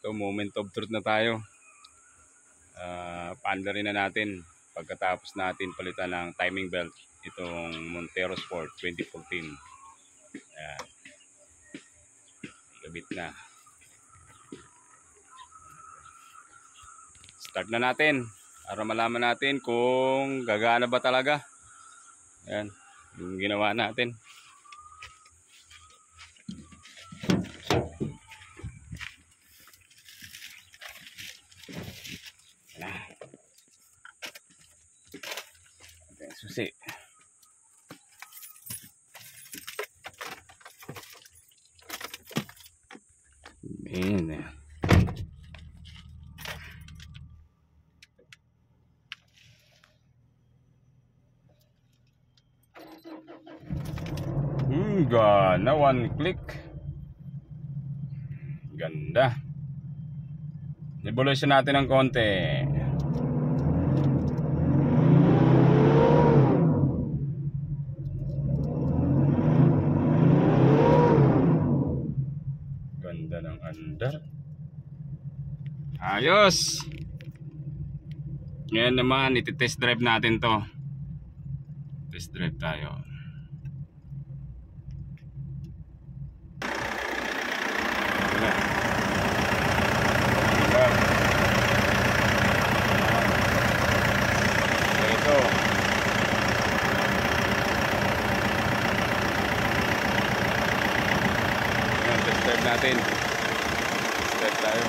Ito, moment of truth na tayo. Paanda rin na natin pagkatapos natin palitan ng timing belt itong Montero Sport 2014. Ayan. Ikabit na. Start na natin para malaman natin kung gagana ba talaga. Ayan, yung ginawa natin. Okay, susi. Ayan. Gana, one click. Ganda. Evolution natin ng konti. Ganda ng andar. Ayos. Ngayon naman iti-test drive natin to. Test drive tayo. Ito. Ayan, test drive natin. Test drive tayo.